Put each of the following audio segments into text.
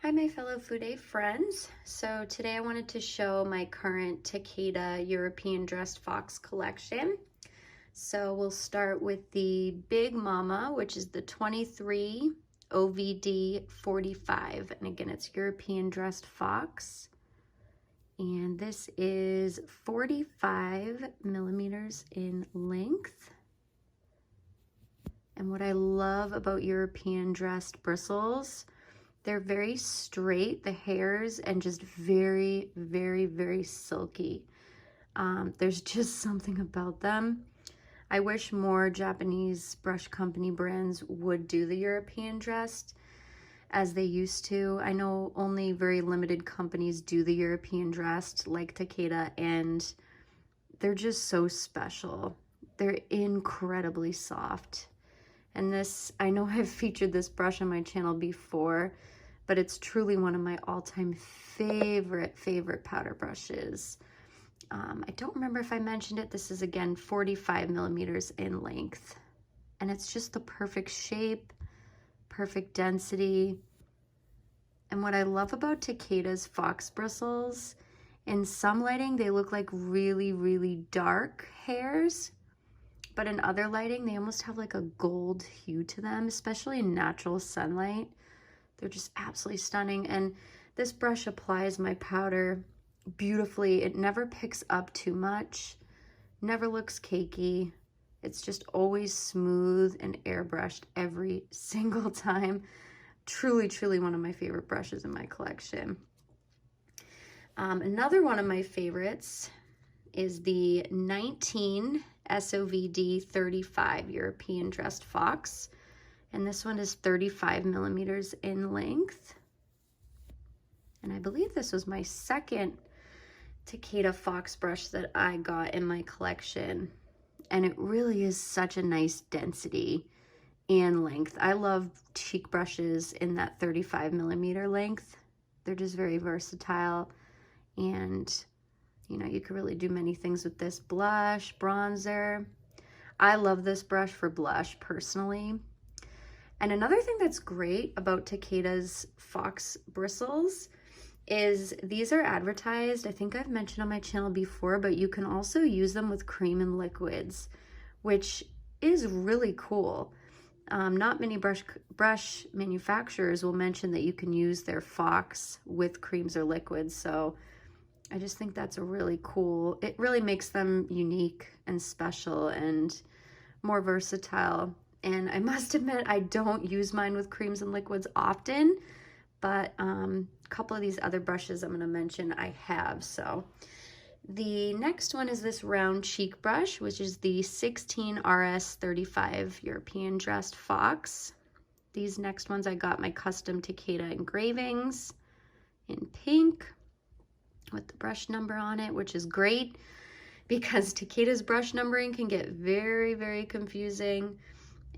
Hi my fellow Fude friends. So today I wanted to show my current Takeda European Dressed Fox collection. So we'll start with the Big Mama, which is the 23 OV D45. And again, it's European Dressed Fox. And this is 45 millimeters in length. And what I love about European dressed bristles, they're very straight, the hairs, and just very, very, very silky. There's just something about them. I wish more Japanese brush company brands would do the European dressed as they used to. I know only very limited companies do the European dressed, like Takeda, and they're just so special. They're incredibly soft. And this, I know I've featured this brush on my channel before, but it's truly one of my all-time favorite powder brushes. I don't remember if I mentioned it. This is again 45 millimeters in length, and it's just the perfect shape, perfect density. And what I love about Takeda's fox bristles, in some lighting they look like really, really dark hairs, but in other lighting they almost have like a gold hue to them, especially in natural sunlight. They're just absolutely stunning. And this brush applies my powder beautifully. It never picks up too much, never looks cakey. It's just always smooth and airbrushed every single time. Truly, truly one of my favorite brushes in my collection. Another one of my favorites is the 19 SOV D35 European Dressed Fox. And this one is 35 millimeters in length. And I believe this was my second Takeda Fox brush that I got in my collection. And it really is such a nice density and length. I love cheek brushes in that 35 millimeter length. They're just very versatile. And you know, you can really do many things with this. Blush, bronzer. I love this brush for blush personally. And another thing that's great about Takeda's Fox bristles is these are advertised, I think I've mentioned on my channel before, but you can also use them with cream and liquids, which is really cool. Not many brush manufacturers will mention that you can use their Fox with creams or liquids, so I just think that's a really cool, it really makes them unique and special and more versatile. And I must admit, I don't use mine with creams and liquids often, but a couple of these other brushes I'm going to mention I have. So the next one is this round cheek brush, which is the 16 RS35 European Dressed Fox. These next ones I got my custom Takeda engravings in pink with the brush number on it, which is great because Takeda's brush numbering can get very, very confusing.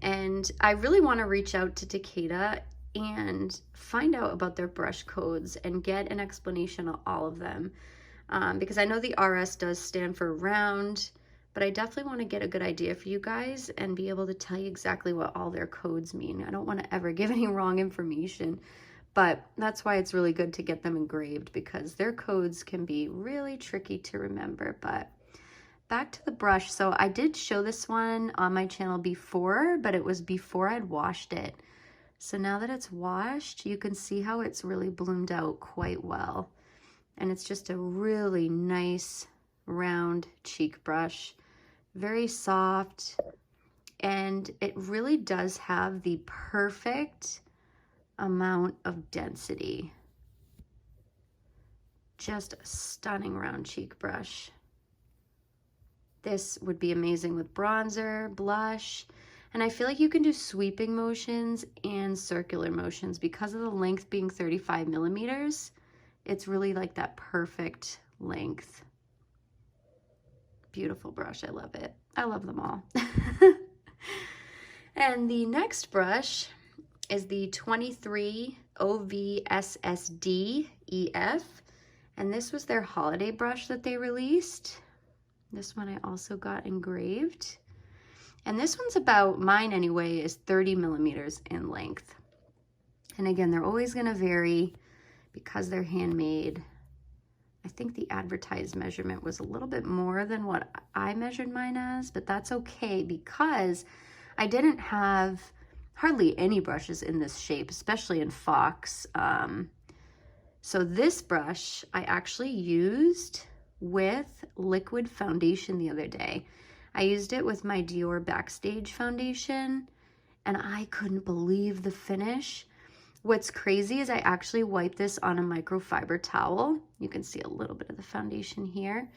And I really want to reach out to Takeda and find out about their brush codes and get an explanation of all of them. Because I know the RS does stand for round, but I definitely want to get a good idea for you guys and be able to tell you exactly what all their codes mean. I don't want to ever give any wrong information, but that's why it's really good to get them engraved, because their codes can be really tricky to remember. But back to the brush. So I did show this one on my channel before, but it was before I'd washed it. So now that it's washed, you can see how it's really bloomed out quite well. And it's just a really nice round cheek brush, very soft. And it really does have the perfect amount of density. Just a stunning round cheek brush. This would be amazing with bronzer, blush, and I feel like you can do sweeping motions and circular motions because of the length being 35 millimeters. It's really like that perfect length. Beautiful brush, I love it. I love them all. And the next brush is the 23 OVSSD EF, and this was their holiday brush that they released. This one I also got engraved. And this one's about, mine anyway, is 30 millimeters in length. And again, they're always gonna vary. because they're handmade. I think the advertised measurement was a little bit more than what I measured mine as, but that's okay because I didn't have hardly any brushes in this shape, especially in Fox. So this brush I actually used with liquid foundation the other day. I used it with my Dior Backstage foundation and I couldn't believe the finish. What's crazy is I actually wiped this on a microfiber towel. You can see a little bit of the foundation here,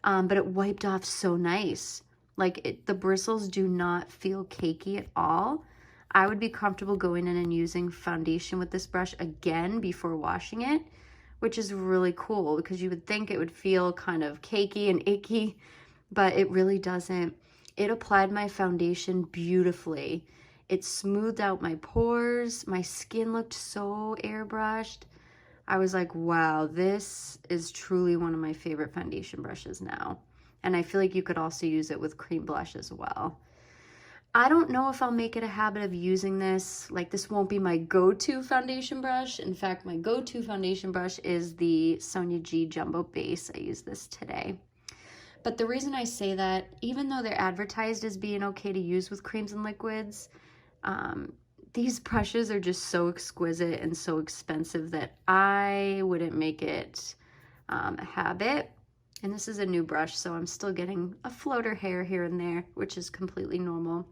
but it wiped off so nice. Like the bristles do not feel cakey at all. I would be comfortable going in and using foundation with this brush again before washing it, which is really cool because you would think it would feel kind of cakey and icky, but it really doesn't. It applied my foundation beautifully. It smoothed out my pores. My skin looked so airbrushed. I was like, wow, this is truly one of my favorite foundation brushes now. And I feel like you could also use it with cream blush as well. I don't know if I'll make it a habit of using this. Like, this won't be my go-to foundation brush. In fact, my go-to foundation brush is the Sonia G Jumbo Base. I used this today. But the reason I say that, even though they're advertised as being okay to use with creams and liquids, these brushes are just so exquisite and so expensive that I wouldn't make it a habit. And this is a new brush, so I'm still getting a floater hair here and there, which is completely normal.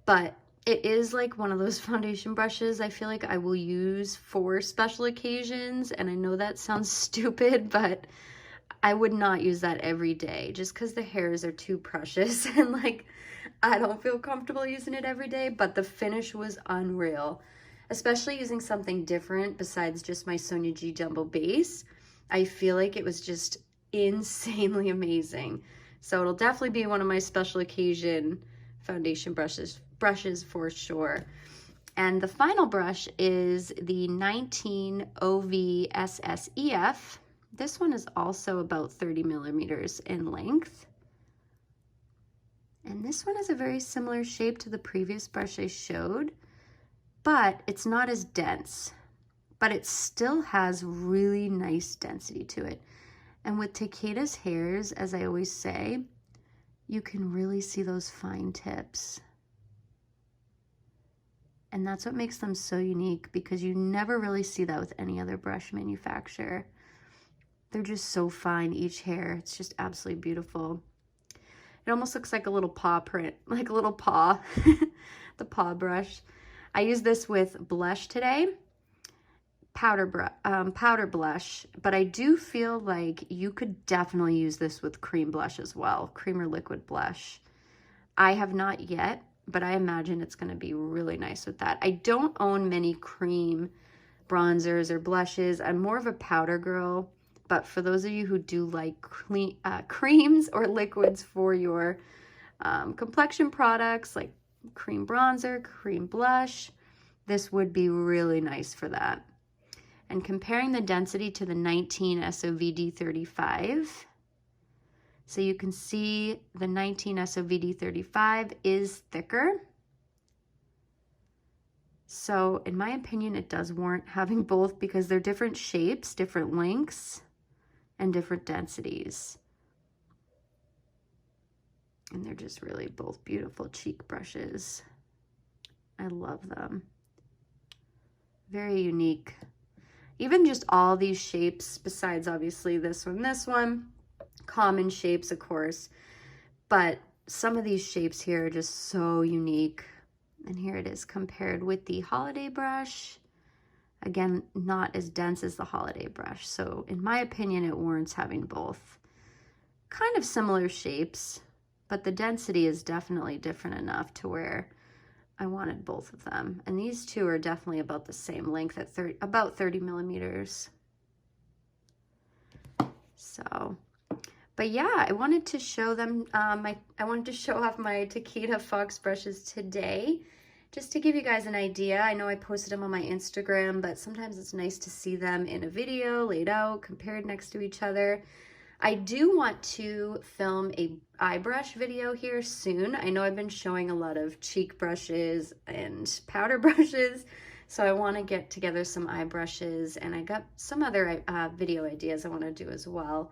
But it is like one of those foundation brushes I feel like I will use for special occasions. And I know that sounds stupid, but I would not use that every day just because the hairs are too precious and like I don't feel comfortable using it every day. But the finish was unreal, especially using something different besides just my Sonia G Jumbo Base. I feel like it was just insanely amazing. So it'll definitely be one of my special occasion foundation brushes for sure. And the final brush is the 19 OVSS EF. This one is also about 30 millimeters in length. And this one has a very similar shape to the previous brush I showed, but it's not as dense, but it still has really nice density to it. And with Takeda's hairs, as I always say, you can really see those fine tips. And that's what makes them so unique because you never really see that with any other brush manufacturer. They're just so fine, each hair. It's just absolutely beautiful. It almost looks like a little paw print, like a little paw, the paw brush. I used this with blush today, powder blush, but I do feel like you could definitely use this with cream blush as well, cream or liquid blush. I have not yet, but I imagine it's gonna be really nice with that. I don't own many cream bronzers or blushes. I'm more of a powder girl. But for those of you who do like creams or liquids for your complexion products, like cream bronzer, cream blush, this would be really nice for that. And comparing the density to the 19 SOV D35, so you can see the 19 SOV D35 is thicker. So in my opinion, it does warrant having both because they're different shapes, different lengths, and different densities. And they're just really both beautiful cheek brushes. I love them. Very unique. Even just all these shapes, besides obviously this one, common shapes of course, but some of these shapes here are just so unique. And here it is compared with the Holiday brush. Again, not as dense as the Holiday brush. So in my opinion, it warrants having both. Kind of similar shapes, but the density is definitely different enough to where I wanted both of them. And these two are definitely about the same length at about 30 millimeters. So, but yeah, I wanted to show them, I wanted to show off my Takeda Fox brushes today. Just to give you guys an idea, I know I posted them on my Instagram, but sometimes it's nice to see them in a video laid out, compared next to each other. I do want to film a eye brush video here soon. I know I've been showing a lot of cheek brushes and powder brushes, So I want to get together some eye brushes, and I got some other video ideas I want to do as well.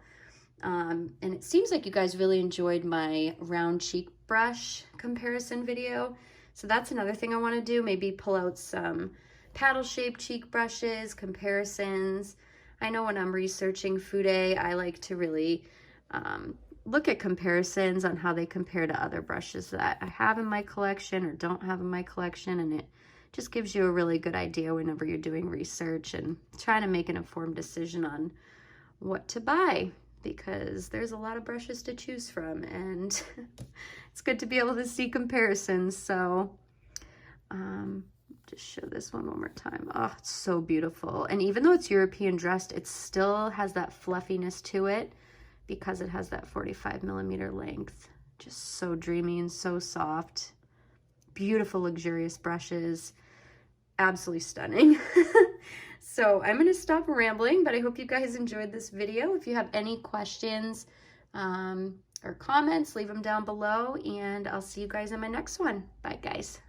And it seems like you guys really enjoyed my round cheek brush comparison video. So that's another thing I want to do, maybe pull out some paddle-shaped cheek brushes, comparisons. I know when I'm researching Fude, I like to really look at comparisons on how they compare to other brushes that I have in my collection or don't have in my collection, and it just gives you a really good idea whenever you're doing research and trying to make an informed decision on what to buy, because there's a lot of brushes to choose from, and it's good to be able to see comparisons. So just show this one more time. Oh, it's so beautiful. And even though it's European dressed, it still has that fluffiness to it because it has that 45 millimeter length. Just so dreamy and so soft. Beautiful, luxurious brushes. Absolutely stunning. So I'm going to stop rambling, but I hope you guys enjoyed this video. If you have any questions or comments, leave them down below, and I'll see you guys in my next one. Bye, guys.